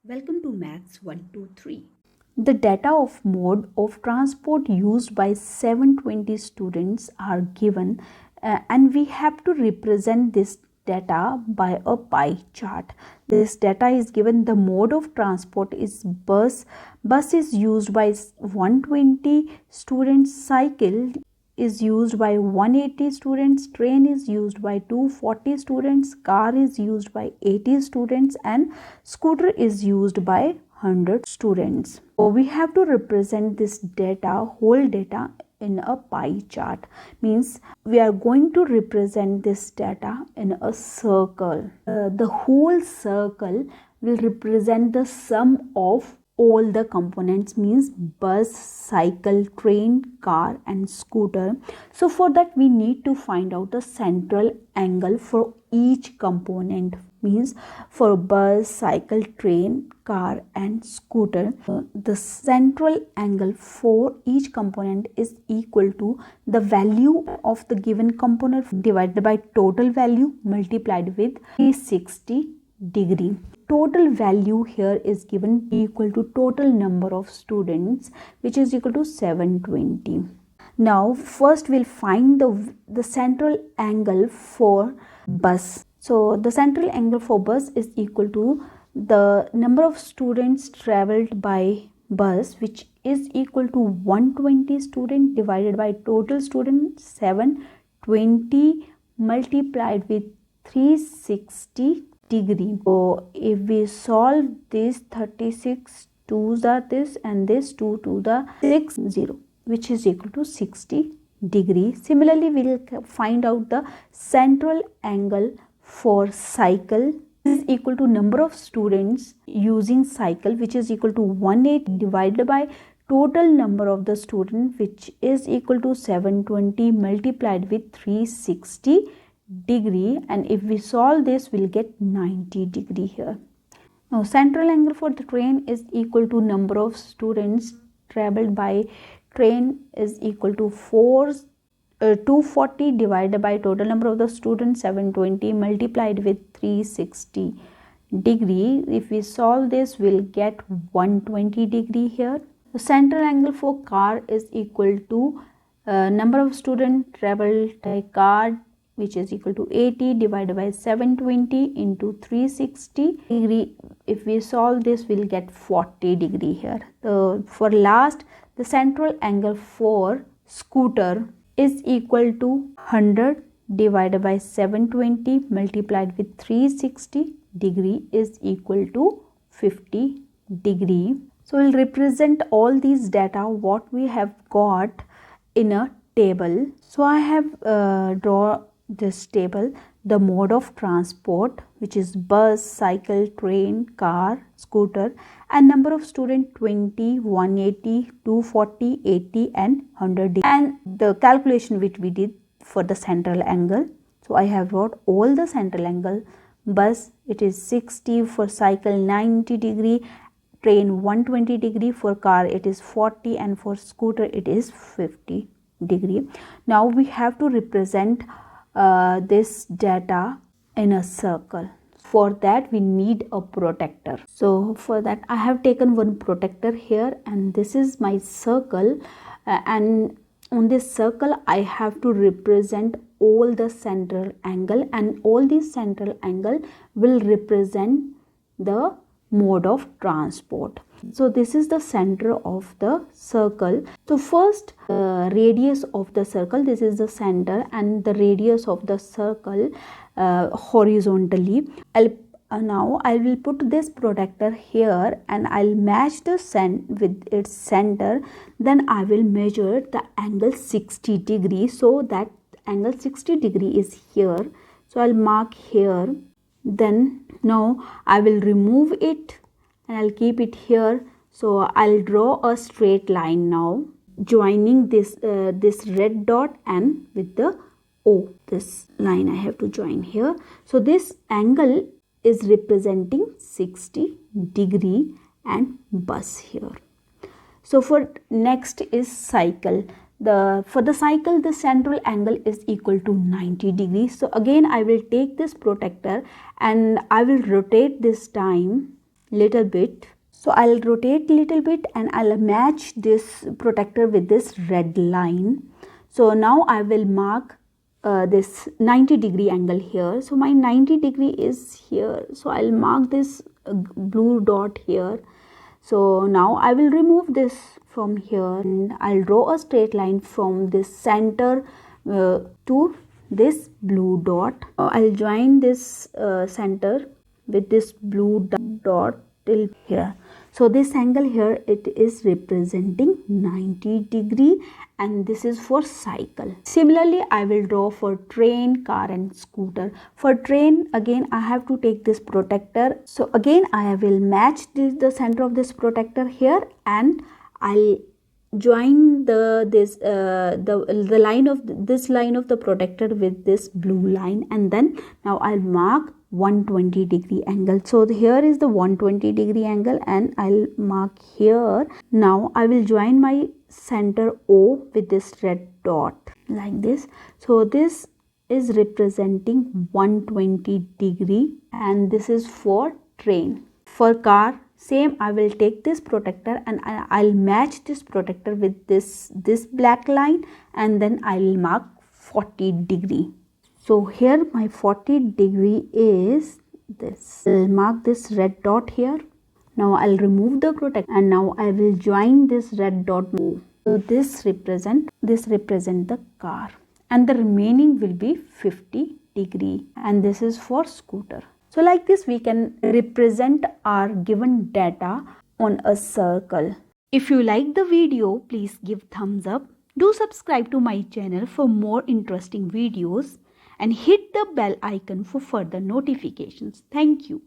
Welcome to Maths 123. The data of mode of transport used by 720 students are given and we have to represent this data by a pie chart. This data is given. The mode of transport is bus. Bus is used by 120 students. Cycle is used by 180 students. Train is used by 240 students. Car is used by 80 students and scooter is used by 100 students. So we have to represent this data, whole data, in a pie chart. Means we are going to represent this data in a circle. The whole circle will represent the sum of all the components, means bus, cycle, train, car and scooter. So for that we need to find out the central angle for each component, means for bus, cycle, train, car and scooter. The central angle for each component is equal to the value of the given component divided by total value multiplied with 360 degree. Total value here is given equal to total number of students, which is equal to 720. Now first we'll find the central angle for bus. So the central angle for bus is equal to the number of students traveled by bus, which is equal to 120 student divided by total student 720 multiplied with 360 degree. So if we solve this, 36 2s are this and this 2 to the 60, which is equal to 60 degree. Similarly, we will find out the central angle for cycle. This is equal to number of students using cycle, which is equal to 180 divided by total number of the student, which is equal to 720 multiplied with 360 degree, and if we solve this we'll get 90 degree here. Now central angle for the train is equal to number of students traveled by train is equal to 240 divided by total number of the students 720 multiplied with 360 degree. If we solve this we'll get 120 degree here. The central angle for car is equal to number of students traveled by car, which is equal to 80 divided by 720 into 360 degree. If we solve this we'll get 40 degree here. For last, the central angle for scooter is equal to 100 divided by 720 multiplied with 360 degree is equal to 50 degree. So we'll represent all these data what we have got in a table. So I have draw this table, the mode of transport, which is bus, cycle, train, car, scooter, and number of student 20, 180, 240, 80 and 100, and the calculation which we did for the central angle. So I have wrote all the central angle. Bus it is 60, for cycle 90 degree, train 120 degree, for car it is 40 and for scooter it is 50 degree. Now we have to represent this data in a circle. For that we need a protractor. So for that I have taken one protractor here, and this is my circle, and on this circle I have to represent all the central angle, and all these central angle will represent the mode of transport. So this is the center of the circle. So first radius of the circle, this is the center, and the radius of the circle horizontally. Now I will put this protractor here and I'll match the with its center. Then I will measure the angle 60 degree. So that angle 60 degree is here. So I'll mark here. Then now I will remove it and I'll keep it here. So I'll draw a straight line now, joining this red dot and with the O. This line I have to join here. So this angle is representing 60 degree and bus here. So for next is cycle. For the cycle, the central angle is equal to 90 degrees. So again I will take this protractor and I will rotate this time little bit. So I'll rotate little bit and I'll match this protector with this red line. So now I will mark this 90-degree angle here. So my 90-degree is here. So I'll mark this blue dot here. So now I will remove this from here and I'll draw a straight line from this center to this blue dot. I'll join this center with this blue dot till here. So this angle here, it is representing 90-degree, and this is for cycle. Similarly, I will draw for train, car and scooter. For train, again I have to take this protector. So again I will match the center of this protector here, and I'll join the line of this line of the protector with this blue line, and then now I'll mark 120-degree angle. So here is the 120-degree angle and I'll mark here. Now I will join my center O with this red dot like this. So this is representing 120-degree, and this is for train. For car, same, I will take this protector and I'll match this protector with this black line, and then I'll mark 40-degree. So here my 40-degree is this. I'll mark this red dot here. Now I'll remove the protector and now I will join this red dot. So this represent the car, and the remaining will be 50-degree, and this is for scooter. So like this we can represent our given data on a circle. If you like the video, please give thumbs up. Do subscribe to my channel for more interesting videos and hit the bell icon for further notifications. Thank you.